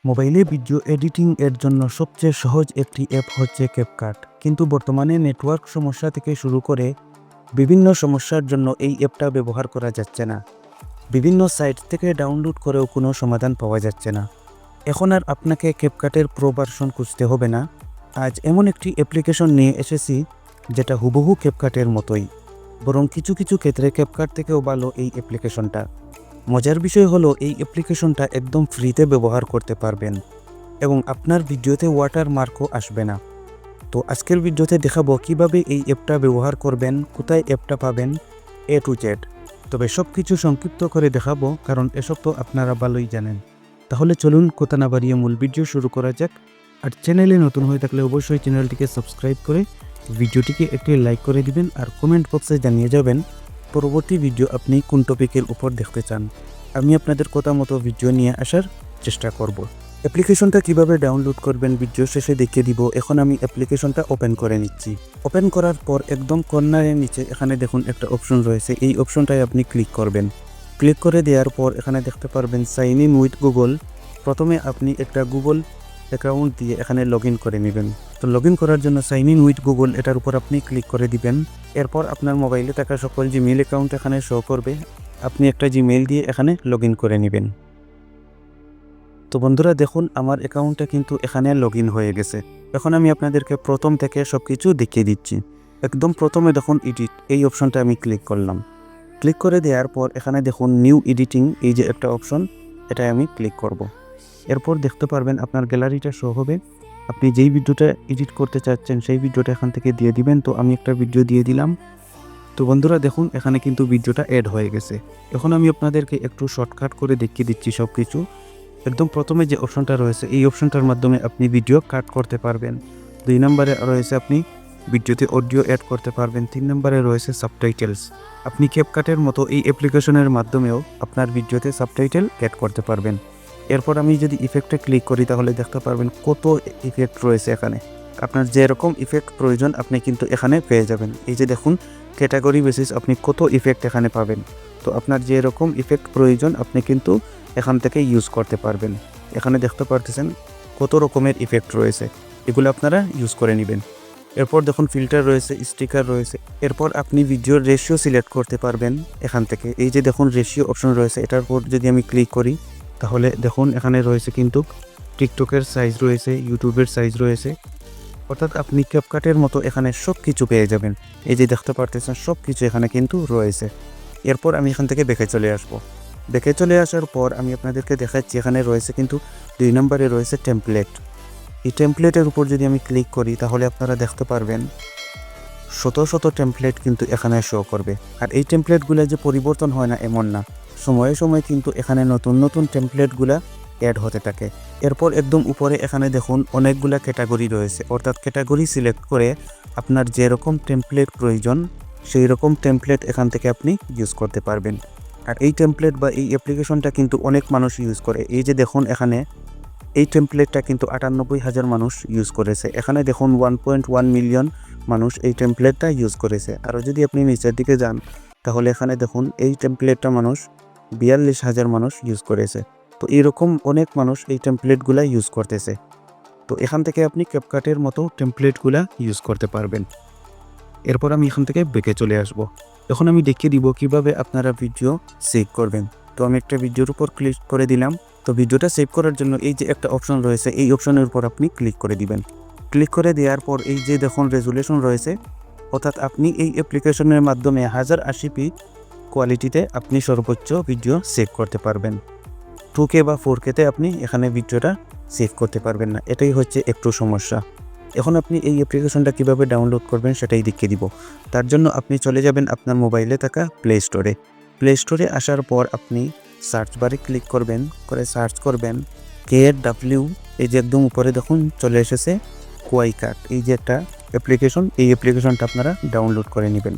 মোবাইলে video editing এর জন্য সবচেয়ে সহজ একটি অ্যাপ হচ্ছে ক্যাপকাট, কিন্তু বর্তমানে নেটওয়ার্ক সমস্যা থেকে শুরু করে বিভিন্ন সমস্যার জন্য এই অ্যাপটা ব্যবহার করা যাচ্ছে না। বিভিন্ন সাইট থেকে ডাউনলোড করেও কোনো সমাধান পাওয়া যাচ্ছে না। এখন আর আপনাকে ক্যাপকাটের প্রো ভার্সন খুঁজতে হবে না। আজ এমন একটি অ্যাপ্লিকেশন নিয়ে এসেছি যেটা হুবহু ক্যাপকাটের মতোই, বরং কিছু কিছু ক্ষেত্রে ক্যাপকাট থেকেও ভালো এই অ্যাপ্লিকেশনটা। মজার বিষয় হলো এই অ্যাপ্লিকেশনটা একদম ফ্রিতে ব্যবহার করতে পারবেন এবং আপনার ভিডিওতে ওয়াটারমার্কও আসবে না। তো আজকের ভিডিওতে দেখাবো কিভাবে এই অ্যাপটা ব্যবহার করবেন, কোথায় অ্যাপটা পাবেন, এ টু জেড। তবে সব কিছু সংক্ষিপ্ত করে দেখাবো, কারণ এসব তো আপনারা ভালোই জানেন। তাহলে চলুন কথা না বাড়িয়ে মূল ভিডিও শুরু করা যাক। আর চ্যানেলে নতুন হয়ে থাকলে অবশ্যই চ্যানেলটিকে সাবস্ক্রাইব করে ভিডিওটিকে একটি লাইক করে দিবেন, আর কমেন্ট বক্সে জানিয়ে যাবেন পরবর্তী ভিডিও আপনি কোন টপিকের উপর দেখতে চান। আমি আপনাদের কথা মতো ভিডিও নিয়ে আসার চেষ্টা করব। অ্যাপ্লিকেশনটা কিভাবে ডাউনলোড করবেন ভিডিও শেষে দেখিয়ে দিব। এখন আমি অ্যাপ্লিকেশনটা ওপেন করে নিচ্ছি। ওপেন করার পর একদম কর্নারের নিচে এখানে দেখুন একটা অপশন রয়েছে, এই অপশনটায় আপনি ক্লিক করবেন। ক্লিক করে দেওয়ার পর এখানে দেখতে পারবেন সাইন ইন উইথ গুগল। প্রথমে আপনি একটা গুগল অ্যাকাউন্ট দিয়ে এখানে লগ ইন করে নেবেন। তো লগ ইন করার জন্য সাইন ইন উইথ গুগল এটার উপর আপনি ক্লিক করে দিবেন। এরপর আপনার মোবাইলে থাকা সকল জিমেইল অ্যাকাউন্ট এখানে শো করবে। আপনি একটা জিমেইল দিয়ে এখানে লগ ইন করে নেবেন। তো বন্ধুরা দেখুন আমার অ্যাকাউন্টটা কিন্তু এখানে লগ ইন হয়ে গেছে। এখন আমি আপনাদেরকে প্রথম থেকে সব কিছু দেখিয়ে দিচ্ছি। একদম প্রথমে দেখুন এডিট, এই অপশনটা আমি ক্লিক করলাম। ক্লিক করে দেওয়ার পর এখানে দেখুন নিউ এডিটিং, এই যে একটা অপশন, এটাই আমি ক্লিক করব। এরপর দেখতে পারবেন আপনার গ্যালারিটা শো হবে। আপনি যেই ভিডিওটা এডিট করতে চাচ্ছেন সেই ভিডিওটা এখান থেকে দিয়ে দিবেন। তো আমি একটা ভিডিও দিয়ে দিলাম। তো বন্ধুরা দেখুন এখানে কিন্তু ভিডিওটা অ্যাড হয়ে গেছে। এখন আমি আপনাদেরকে একটু শর্টকাট করে দেখিয়ে দিচ্ছি সব কিছু। একদম প্রথমে যে অপশনটা রয়েছে এই অপশনটার মাধ্যমে আপনি ভিডিও কাট করতে পারবেন। 2 নম্বরে রয়েছে আপনি ভিডিওতে অডিও অ্যাড করতে পারবেন। 3 নম্বরে রয়েছে সাবটাইটেলস। আপনি ক্যাপকাটের মতো এই অ্যাপ্লিকেশনের মাধ্যমেও আপনার ভিডিওতে সাবটাইটেল অ্যাড করতে পারবেন। এরপর আমি যদি ইফেক্টে ক্লিক করি তাহলে দেখতে পারবেন কত ইফেক্ট রয়েছে এখানে। আপনার যেরকম ইফেক্ট প্রয়োজন আপনি কিন্তু এখানে পেয়ে যাবেন। এই যে দেখুন ক্যাটাগরি বেসিস আপনি কত ইফেক্ট এখানে পাবেন। তো আপনার যেরকম ইফেক্ট প্রয়োজন আপনি কিন্তু এখান থেকে ইউজ করতে পারবেন। এখানে দেখতে পারতেছেন কত রকমের ইফেক্ট রয়েছে, এগুলো আপনারা ইউজ করে নেবেন। এরপর দেখুন ফিল্টার রয়েছে, স্টিকার রয়েছে। এরপর আপনি ভিডিওর রেশিও সিলেক্ট করতে পারবেন এখান থেকে। এই যে দেখুন রেশিও অপশন রয়েছে, এটার উপর যদি আমি ক্লিক করি তাহলে দেখুন এখানে রয়েছে কিন্তু টিকটকের সাইজ রয়েছে, ইউটিউবের সাইজ রয়েছে। অর্থাৎ আপনি ক্যাপকাটের মতো এখানে সব কিছু পেয়ে যাবেন। এই যে দেখতে পারতেছেন সব কিছু এখানে কিন্তু রয়েছে। এরপর আমি এখান থেকে ব্যাকে চলে আসব। ব্যাকে চলে আসার পর আমি আপনাদেরকে দেখাচ্ছি এখানে রয়েছে কিন্তু 2 নম্বরে রয়েছে টেমপ্লেট। এই টেমপ্লেটের উপর যদি আমি ক্লিক করি তাহলে আপনারা দেখতে পারবেন শত শত টেমপ্লেট কিন্তু এখানে শো করবে। আর এই টেমপ্লেটগুলো যে পরিবর্তন হয় না এমন না, সময়ে সময়ে কিন্তু এখানে নতুন নতুন টেমপ্লেটগুলা অ্যাড হতে থাকে। এরপর একদম উপরে এখানে দেখুন অনেকগুলা ক্যাটাগরি রয়েছে, অর্থাৎ ক্যাটাগরি সিলেক্ট করে আপনার যেরকম টেমপ্লেট প্রয়োজন সেই রকম টেমপ্লেট এখান থেকে আপনি ইউজ করতে পারবেন। আর এই টেমপ্লেট বা এই অ্যাপ্লিকেশনটা কিন্তু অনেক মানুষ ইউজ করে। এই যে দেখুন এখানে এই টেমপ্লেটটা কিন্তু 98,000 মানুষ ইউজ করেছে। এখানে দেখুন 1.1 মিলিয়ন মানুষ এই টেমপ্লেটটা ইউজ করেছে। আরও যদি আপনি নিচের দিকে যান তাহলে এখানে দেখুন এই টেমপ্লেটটা মানুষ 42,000 মানুষ ইউজ করেছে। তো এরকম অনেক মানুষ এই টেমপ্লেটগুলা ইউজ করতেছে। তো এখান থেকে আপনি ক্যাপকাটের মতো টেমপ্লেটগুলা ইউজ করতে পারবেন। এরপর আমি এখান থেকে ব্যাকে চলে আসব। এখন আমি দেখিয়ে দিব কিভাবে আপনারা ভিডিও সেভ করবেন। তো আমি একটা ভিডিওর উপর ক্লিক করে দিলাম। তো ভিডিওটা সেভ করার জন্য এই যে একটা অপশন রয়েছে এই অপশনের উপর আপনি ক্লিক করে দিবেন। ক্লিক করে দেওয়ার পর এই যে দেখুন রেজুলেশন রয়েছে, অর্থাৎ আপনি এই অ্যাপ্লিকেশনের মাধ্যমে 1080p কোয়ালিটিতে আপনি সর্বোচ্চ ভিডিও সেভ করতে পারবেন। 2K বা 4Kতে আপনি এখানে ভিডিওটা সেভ করতে পারবেন না, এটাই হচ্ছে একটু সমস্যা। এখন আপনি এই অ্যাপ্লিকেশনটা কিভাবে ডাউনলোড করবেন সেটাই দেখিয়ে দিব। তার জন্য আপনি চলে যাবেন আপনার মোবাইলে থাকা প্লে স্টোরে। প্লে স্টোরে আসার পর আপনি সার্চ বারে ক্লিক করবেন, করে সার্চ করবেন KW। এই যে একদম উপরে দেখুন চলে এসেছে কোয়াইকাট, এই যে একটা অ্যাপ্লিকেশন, এই অ্যাপ্লিকেশনটা আপনারা ডাউনলোড করে নেবেন।